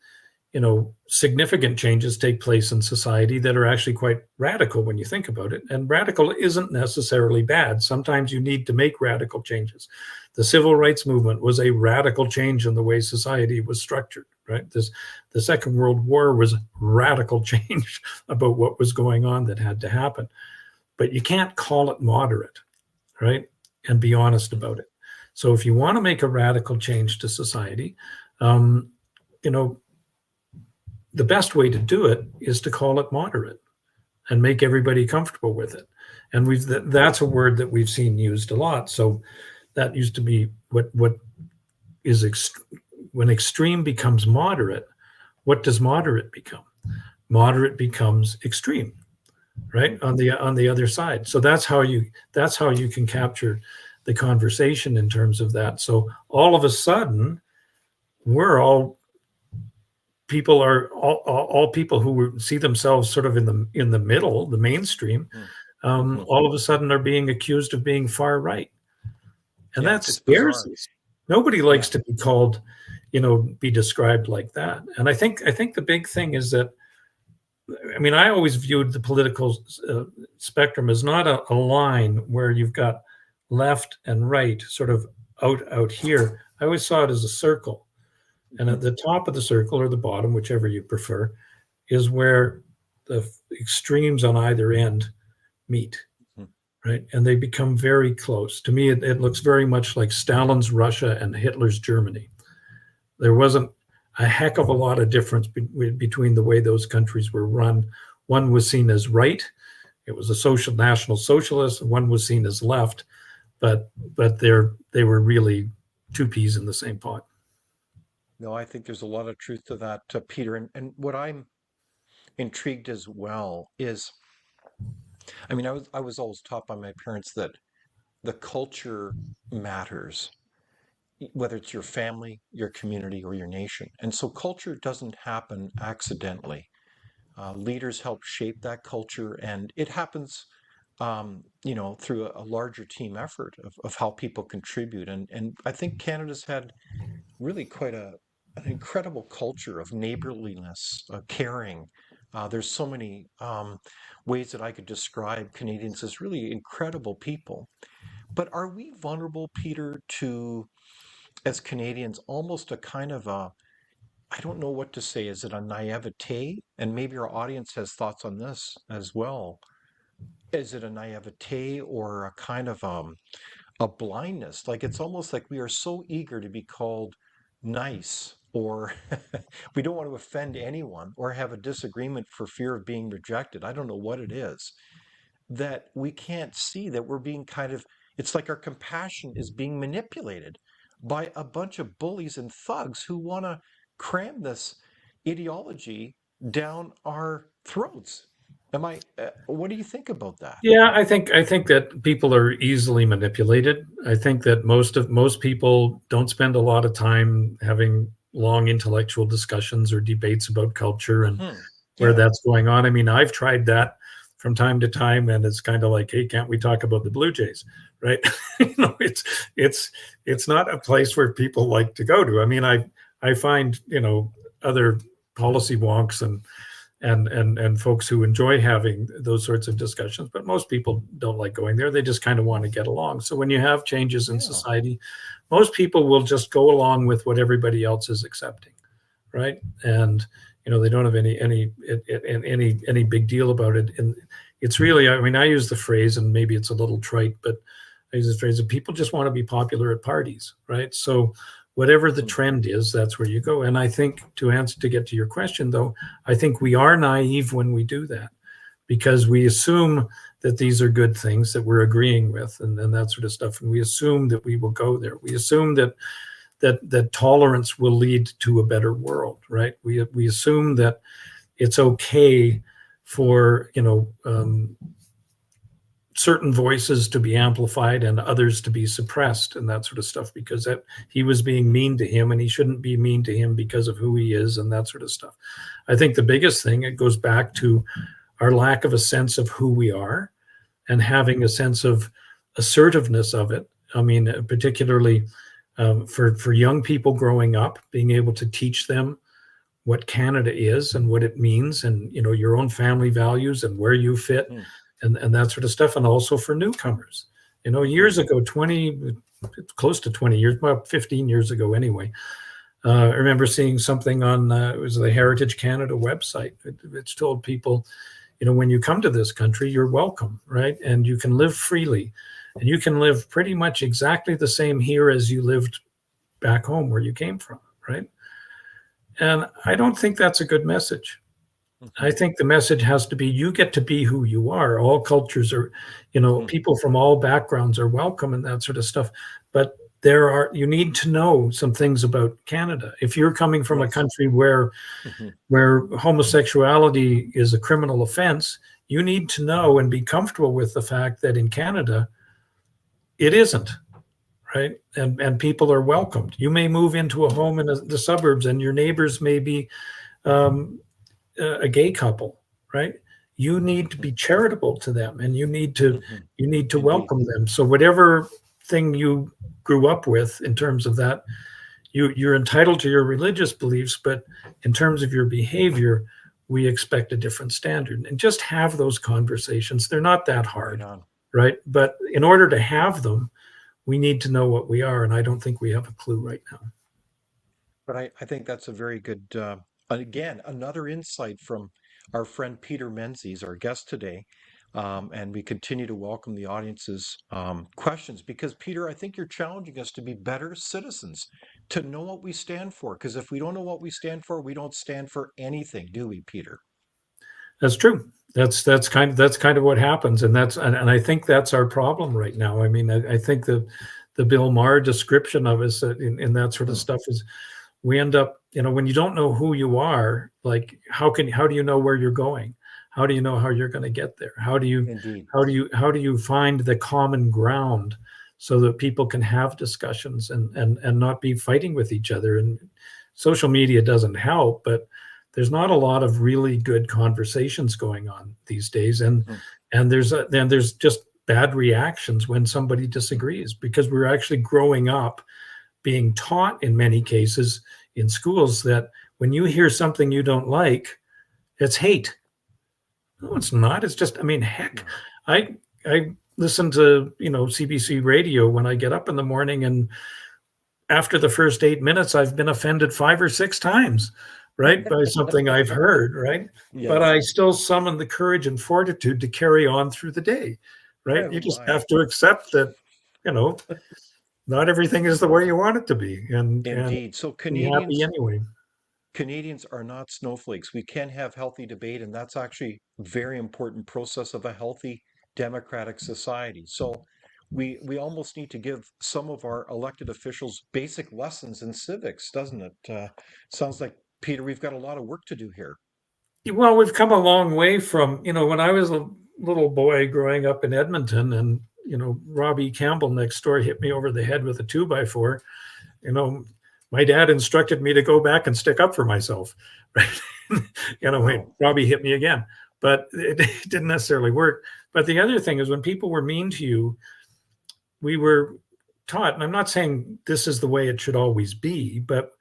Speaker 3: significant changes take place in society that are actually quite radical when you think about it. And radical isn't necessarily bad. Sometimes you need to make radical changes. The civil rights movement was a radical change in the way society was structured, right? The Second World War was radical change about what was going on that had to happen. But you can't call it moderate, right? And be honest about it. So if you want to make a radical change to society, the best way to do it is to call it moderate and make everybody comfortable with it. And that's a word that we've seen used a lot. So that used to be what is when extreme becomes moderate. What does moderate become? Moderate becomes extreme, right? On the other side. So that's how you can capture the conversation in terms of that. So all of a sudden, people are all people who see themselves sort of in the middle, the mainstream, all of a sudden are being accused of being far right, and that scares us. Nobody likes to be called, be described like that. And I think the big thing is that, I mean, I always viewed the political spectrum as not a line where you've got left and right sort of out here. I always saw it as a circle. And at the top of the circle, or the bottom, whichever you prefer, is where the extremes on either end meet, right? And they become very close. To me, it looks very much like Stalin's Russia and Hitler's Germany. There wasn't a heck of a lot of difference between the way those countries were run. One was seen as right. It was a national socialist. One was seen as left, but they were really two peas in the same pot.
Speaker 2: No, I think there's a lot of truth to that, Peter. And what I'm intrigued as well is, I mean, I was always taught by my parents that the culture matters, whether it's your family, your community, or your nation. And so culture doesn't happen accidentally. Leaders help shape that culture, and it happens, through a larger team effort of how people contribute. And I think Canada's had really quite an incredible culture of neighborliness, caring. There's so many ways that I could describe Canadians as really incredible people. But are we vulnerable, Peter, to, as Canadians, almost a kind of I don't know what to say. Is it a naivete? And maybe our audience has thoughts on this as well. Is it a naivete or a kind of a blindness? Like it's almost like we are so eager to be called nice, or we don't want to offend anyone or have a disagreement for fear of being rejected. I don't know what it is, that we can't see that we're being it's like our compassion is being manipulated by a bunch of bullies and thugs who want to cram this ideology down our throats. What do you think about that?
Speaker 3: Yeah, I think that people are easily manipulated. I think that most people don't spend a lot of time having long intellectual discussions or debates about culture and where that's going on. I mean, I've tried that from time to time, and it's kind of like, hey, can't we talk about the Blue Jays, right? It's not a place where people like to go to. I mean, I find other policy wonks and folks who enjoy having those sorts of discussions, but most people don't like going there. They just kind of want to get along. So when you have changes in society, most people will just go along with what everybody else is accepting, right? And they don't have any big deal about it. And it's really, I mean, I use the phrase, and maybe it's a little trite, but I use the phrase that people just want to be popular at parties, right? So whatever the trend is, that's where you go. And I think to get to your question, though, I think we are naive when we do that, because we assume that these are good things that we're agreeing with and that sort of stuff. And we assume that we will go there. We assume that tolerance will lead to a better world, right? We assume that it's okay for, certain voices to be amplified and others to be suppressed and that sort of stuff, because he was being mean to him and he shouldn't be mean to him because of who he is and that sort of stuff. I think the biggest thing, it goes back to our lack of a sense of who we are and having a sense of assertiveness of it. I mean, particularly for young people growing up, being able to teach them what Canada is and what it means, and your own family values and where you fit, and that sort of stuff, and also for newcomers. Years ago, close to 20 years, well, 15 years ago anyway, I remember seeing something on it was the Heritage Canada website. It's told people, when you come to this country, you're welcome, right? And you can live freely, and you can live pretty much exactly the same here as you lived back home where you came from, right? And I don't think that's a good message. I think the message has to be, you get to be who you are. All cultures are, people from all backgrounds are welcome and that sort of stuff. But you need to know some things about Canada. If you're coming from a country where homosexuality is a criminal offense, you need to know and be comfortable with the fact that in Canada, it isn't, right? And people are welcomed. You may move into a home in the suburbs and your neighbors may be a gay couple, right? You need to be charitable to them, and you need to welcome them. So whatever thing you grew up with in terms of that, you're entitled to your religious beliefs, but in terms of your behavior, we expect a different standard. And just have those conversations. They're not that hard, right? But in order to have them, we need to know what we are, and I don't think we have a clue right now.
Speaker 2: But I think that's a very good, again, another insight from our friend Peter Menzies, our guest today. And we continue to welcome the audience's questions, because, Peter, I think you're challenging us to be better citizens, to know what we stand for. Because if we don't know what we stand for, we don't stand for anything, do we, Peter?
Speaker 3: That's true. That's kind of what happens, and I think that's our problem right now. I mean, I think the Bill Maher description of us in that sort of stuff is, we end up, when you don't know who you are, like how do you know where you're going? How do you know how you're going to get there? How do you find the common ground so that people can have discussions and not be fighting with each other? And social media doesn't help, but there's not a lot of really good conversations going on these days, and there's just bad reactions when somebody disagrees, because we're actually growing up being taught in many cases in schools that when you hear something you don't like, it's hate. No, it's not. It's just, heck, I listen to CBC radio when I get up in the morning, and after the first 8 minutes, I've been offended 5 or 6 times, right, by something I've heard, right? Yes. But I still summon the courage and fortitude to carry on through the day, right? You just have to accept that, not everything is the way you want it to be. And
Speaker 2: so Canadians are not snowflakes. We can have healthy debate, and that's actually a very important process of a healthy democratic society. So we almost need to give some of our elected officials basic lessons in civics, doesn't it? Sounds like, Peter, we've got a lot of work to do here.
Speaker 3: Well, we've come a long way from, when I was a little boy growing up in Edmonton, and Robbie Campbell next door hit me over the head with a 2x4. My dad instructed me to go back and stick up for myself, right? Robbie hit me again, but it didn't necessarily work. But the other thing is, when people were mean to you, we were taught, and I'm not saying this is the way it should always be, but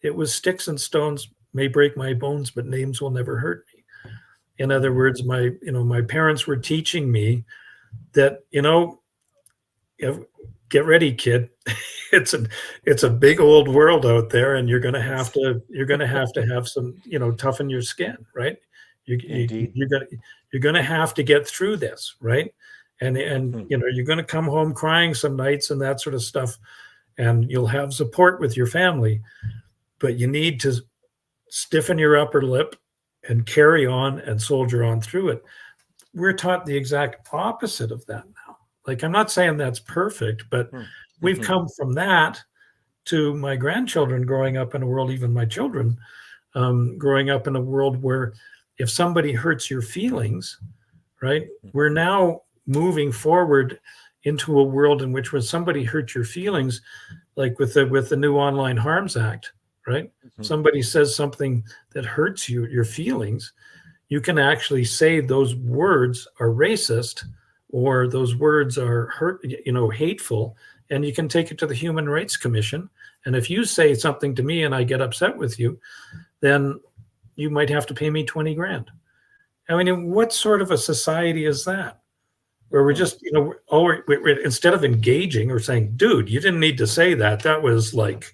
Speaker 3: it was sticks and stones may break my bones, but names will never hurt me. In other words, my parents were teaching me that, get ready, kid. It's a big old world out there, and you're going to have to have some, toughen your skin, right? You're going to have to get through this, right? And you're going to come home crying some nights and that sort of stuff, and you'll have support with your family, but you need to stiffen your upper lip and carry on and soldier on through it. We're taught the exact opposite of that now. Like, I'm not saying that's perfect, but we've come from that to my grandchildren growing up in a world, even my children, growing up in a world where if somebody hurts your feelings, right, we're now moving forward into a world in which when somebody hurts your feelings, like with the new Online Harms Act, right? Somebody says something that hurts you, your feelings, you can actually say those words are racist or those words are hateful, and you can take it to the Human Rights Commission. And if you say something to me and I get upset with you, then you might have to pay me 20 grand. I mean, what sort of a society is that? Where we're just, we're instead of engaging or saying, dude, you didn't need to say that. That was like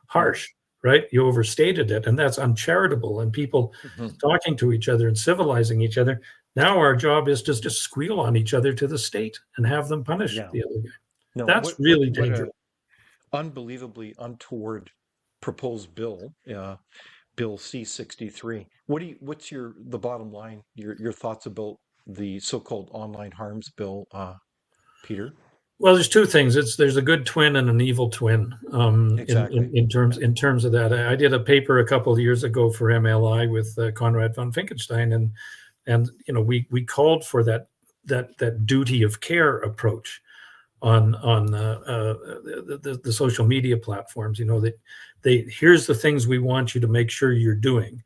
Speaker 3: harsh, right? You overstated it, and that's uncharitable. And people talking to each other and civilizing each other. Now our job is just to squeal on each other to the state and have them punish the other guy. No, that's really dangerous.
Speaker 2: Unbelievably untoward proposed bill, Bill C-63. What's the bottom line? Your thoughts about the so-called online harms bill, Peter?
Speaker 3: Well, there's two things. There's a good twin and an evil twin. Exactly. In terms of that, I did a paper a couple of years ago for MLI with Conrad von Finkenstein, and we called for that duty of care approach on the social media platforms. Here's the things we want you to make sure you're doing.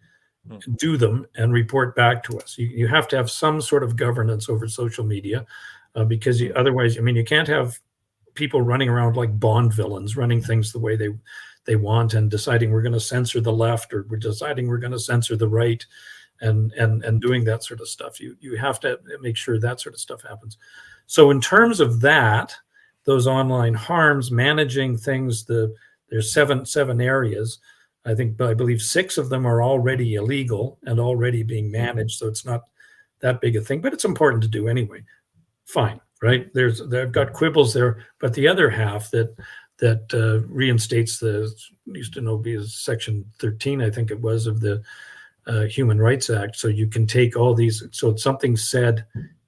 Speaker 3: Do them and report back to us. You have to have some sort of governance over social media, because otherwise, you can't have people running around like Bond villains, running things the way they want and deciding we're going to censor the left or we're deciding we're going to censor the right, and doing that sort of stuff. You have to make sure that sort of stuff happens. So in terms of that, those online harms, managing things, there's seven areas. I believe 6 of them are already illegal and already being managed. So it's not that big a thing, but it's important to do anyway. Fine, right? They've got quibbles there, but the other half that reinstates used to know be Section 13, I think it was, of the Human Rights Act. So you can take all these. So it's something said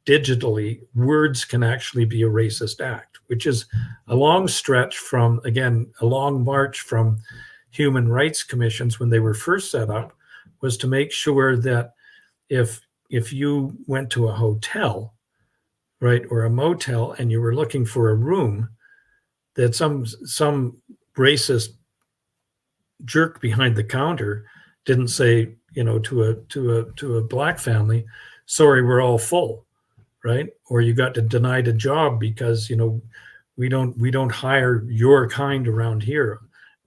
Speaker 3: digitally, words can actually be a racist act, which is a long stretch from, again, a long march from human rights commissions when they were first set up, was to make sure that if you went to a hotel, right, or a motel, and you were looking for a room, that some racist jerk behind the counter didn't say, to a black family, sorry, we're all full, right? Or you got denied a job because we don't hire your kind around here.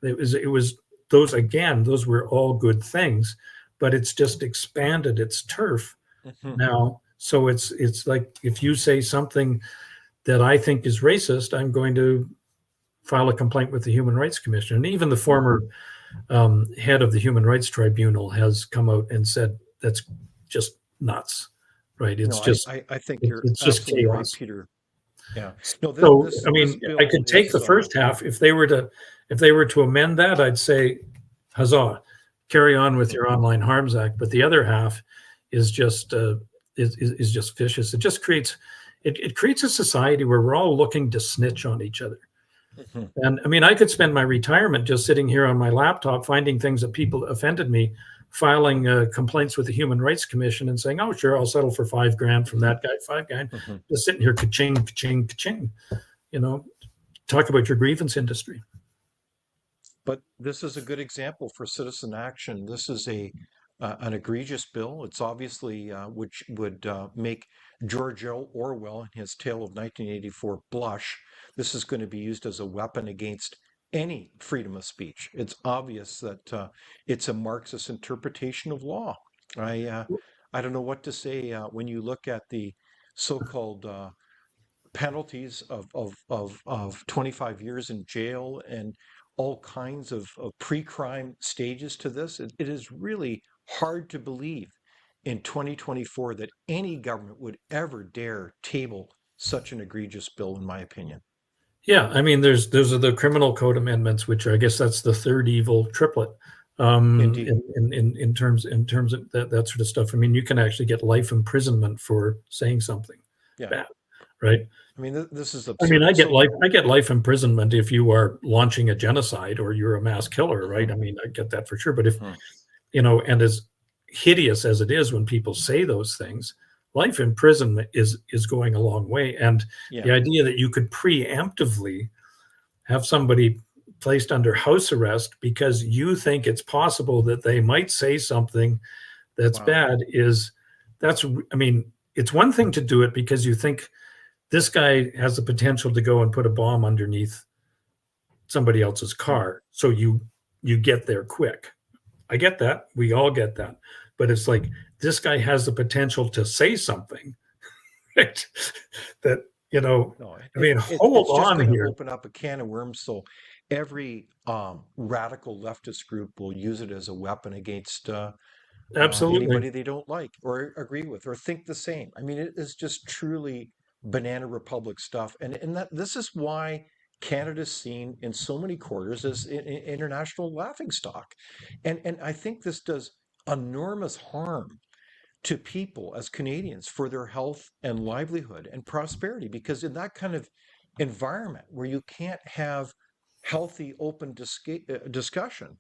Speaker 3: It was those were all good things, but it's just expanded its turf now. So it's like, if you say something that I think is racist, I'm going to file a complaint with the Human Rights Commissioner. And even the former head of the Human Rights Tribunal has come out and said that's just nuts, right? It's
Speaker 2: I think it's
Speaker 3: just chaos,
Speaker 2: right, Peter. Yeah. No,
Speaker 3: I could take the first half. If they were to amend that, I'd say, huzzah, carry on with your Online Harms Act. But the other half is just is just vicious. It just creates a society where we're all looking to snitch on each other. And I could spend my retirement just sitting here on my laptop finding things that people offended me, filing complaints with the Human Rights Commission and saying, oh, sure, I'll settle for $5,000 from that guy, $5,000. Just sitting here, ka-ching, ka-ching, ka-ching. Talk about your grievance industry.
Speaker 2: But this is a good example for citizen action. This is an egregious bill. It's obviously which would make George Orwell in his tale of 1984 blush. This is going to be used as a weapon against any freedom of speech. It's obvious that it's a Marxist interpretation of law. I don't know what to say when you look at the so-called penalties of 25 years in jail and all kinds of pre-crime stages to this. It is really hard to believe in 2024 that any government would ever dare table such an egregious bill, in my opinion.
Speaker 3: Yeah, those are the criminal code amendments, which I guess that's the third evil triplet. In terms of that sort of stuff. You can actually get life imprisonment for saying something bad, right?
Speaker 2: This is absurd.
Speaker 3: I get life imprisonment if you are launching a genocide or you're a mass killer, right? I get that for sure. But if and as hideous as it is when people say those things, life imprisonment is going a long way. And
Speaker 2: Yeah.
Speaker 3: the idea that you could preemptively have somebody placed under house arrest because you think it's possible that they might say something that's
Speaker 2: Wow.
Speaker 3: bad I mean, it's one thing to do it because you think this guy has the potential to go and put a bomb underneath somebody else's car. So you get there quick. I get that. We all get that. But it's like, this guy has the potential to say something, right? That,
Speaker 2: No,
Speaker 3: I mean,
Speaker 2: it's
Speaker 3: hold
Speaker 2: just
Speaker 3: on
Speaker 2: going to
Speaker 3: here.
Speaker 2: open up a can of worms. So every radical leftist group will use it as a weapon against
Speaker 3: Absolutely.
Speaker 2: anybody they don't like or agree with or think the same. I mean, it is just truly banana republic stuff, and that this is why Canada's seen in so many quarters as international laughingstock, and I think this does enormous harm to people as Canadians for their health and livelihood and prosperity, because in that kind of environment where you can't have healthy, open discussion,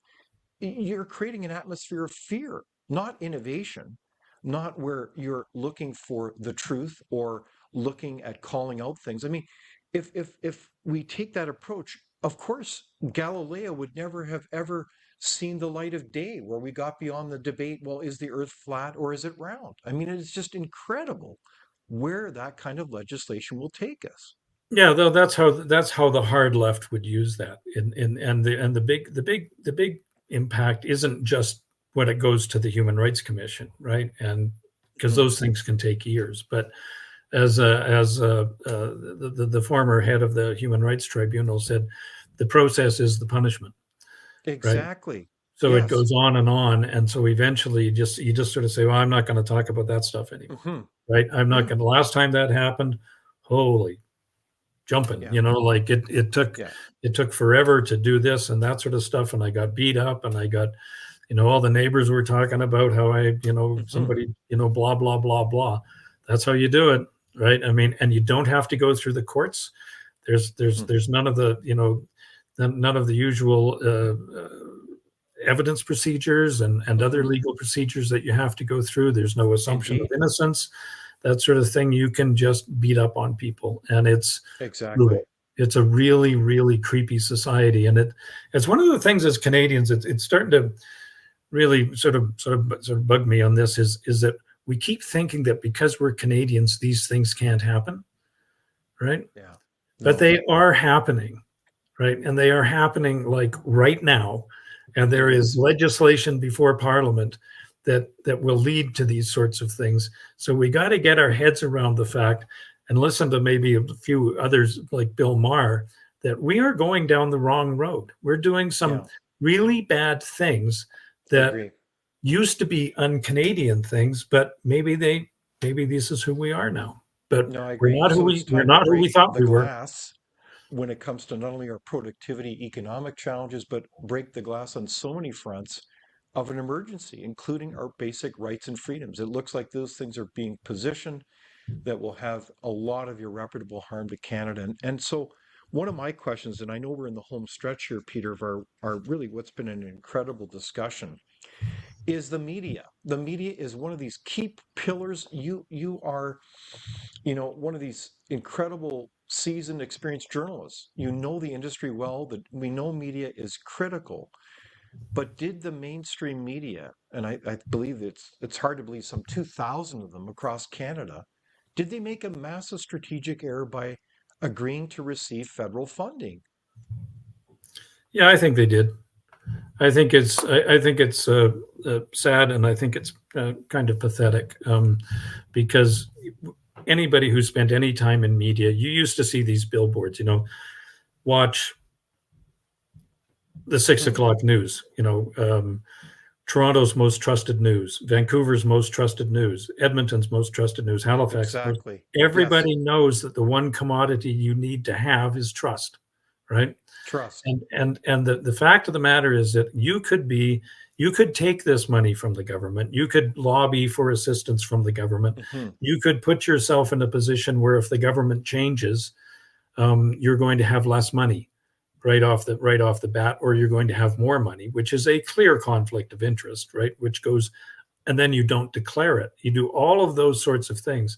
Speaker 2: you're creating an atmosphere of fear, not innovation, not where you're looking for the truth or looking at calling out things. I mean, if we take that approach, of course, Galileo would never have ever seen the light of day where we got beyond the debate, well, is the earth flat or is it round? I mean, it's just incredible where that kind of legislation will take us.
Speaker 3: Yeah, though that's how the hard left would use that. And the big impact isn't just when it goes to the Human Rights Commission, right? And because those things can take years. But as the former head of the Human Rights Tribunal said, the process is the punishment.
Speaker 2: Exactly.
Speaker 3: Right? So
Speaker 2: Yes.
Speaker 3: it goes on, and so eventually you just sort of say, well, I'm not going to talk about that stuff anymore, right? I'm not going to. Last time that happened, holy jumping, like it took forever to do this and that sort of stuff, and I got beat up, and I got, all the neighbors were talking about how I, somebody, blah blah blah blah. That's how you do it, right? I mean, and you don't have to go through the courts. There's none of the none of the usual evidence procedures and other legal procedures that you have to go through. There's no assumption of innocence, that sort of thing. You can just beat up on people, and it's brutal. It's a really, really creepy society, and it's one of the things as Canadians. It's starting to really sort of bug me on this. Is that we keep thinking that because we're Canadians, these things can't happen, right?
Speaker 2: Yeah.
Speaker 3: But they are happening, right? And they are happening like right now, and there is legislation before Parliament that will lead to these sorts of things. So we got to get our heads around the fact and listen to maybe a few others like Bill Maher, that we are going down the wrong road. We're doing some really bad things that used to be un-Canadian things, but maybe this is who we are now. But
Speaker 2: no, I agree.
Speaker 3: we're not who we thought we were.
Speaker 2: When it comes to not only our productivity, economic challenges, but break the glass on so many fronts of an emergency, including our basic rights and freedoms. It looks like those things are being positioned that will have a lot of irreparable harm to Canada. And so one of my questions, and I know we're in the home stretch here, Peter, of our really what's been an incredible discussion, is the media. The media is one of these key pillars. You are, one of these incredible seasoned, experienced journalists. You know the industry well, that we know media is critical. But did the mainstream media, and I believe it's hard to believe some 2,000 of them across Canada, did they make a massive strategic error by agreeing to receive federal funding?
Speaker 3: Yeah, I think they did. I think it's sad, and I think it's kind of pathetic, because anybody who spent any time in media, you used to see these billboards, watch the 6 o'clock news, Toronto's most trusted news, Vancouver's most trusted news, Edmonton's most trusted news, Halifax.
Speaker 2: Exactly.
Speaker 3: Everybody knows that the one commodity you need to have is trust, right?
Speaker 2: Trust.
Speaker 3: And the fact of the matter is that you could take this money from the government. You could lobby for assistance from the government. You could put yourself in a position where if the government changes, you're going to have less money right off the bat, or you're going to have more money, which is a clear conflict of interest, right? Which goes and then you don't declare it. You do all of those sorts of things.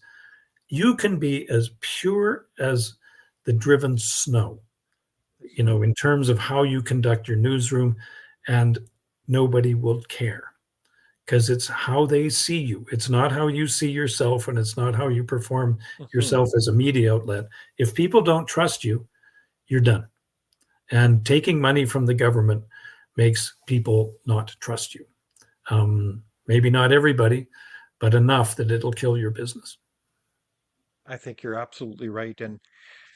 Speaker 3: You can be as pure as the driven snow, in terms of how you conduct your newsroom, and nobody will care, because it's how they see you. It's not how you see yourself, and it's not how you perform yourself as a media outlet. If people don't trust you, you're done. And taking money from the government makes people not trust you. Maybe not everybody, but enough that it'll kill your business.
Speaker 2: I think you're absolutely right. And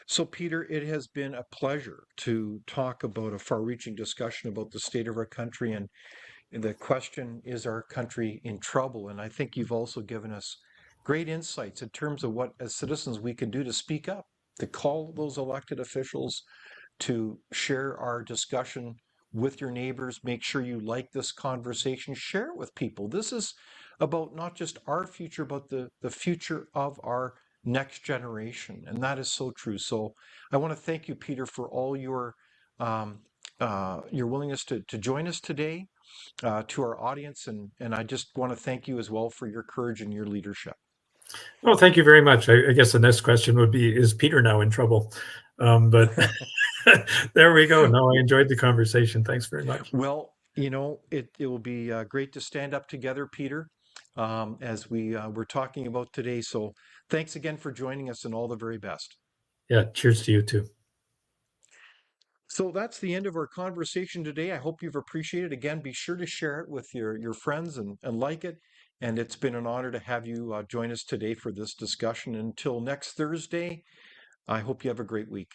Speaker 2: so, Peter, it has been a pleasure to talk about a far-reaching discussion about the state of our country. And the question, is our country in trouble? And I think you've also given us great insights in terms of what, as citizens, we can do to speak up, to call those elected officials, to share our discussion with your neighbors. Make sure you like this conversation, share it with people. This is about not just our future, but the future of our next generation. And that is so true. So I want to thank you, Peter, for all your willingness to join us today, to our audience. And I just want to thank you as well for your courage and your leadership.
Speaker 3: Well, thank you very much. I guess the next question would be, is Peter now in trouble? But there we go. No, I enjoyed the conversation. Thanks very much.
Speaker 2: Well, it will be great to stand up together, Peter, as we're talking about today. So thanks again for joining us, and all the very best.
Speaker 3: Yeah, cheers to you too.
Speaker 2: So that's the end of our conversation today. I hope you've appreciated it. Again, be sure to share it with your friends and like it. And it's been an honor to have you join us today for this discussion. Until next Thursday, I hope you have a great week.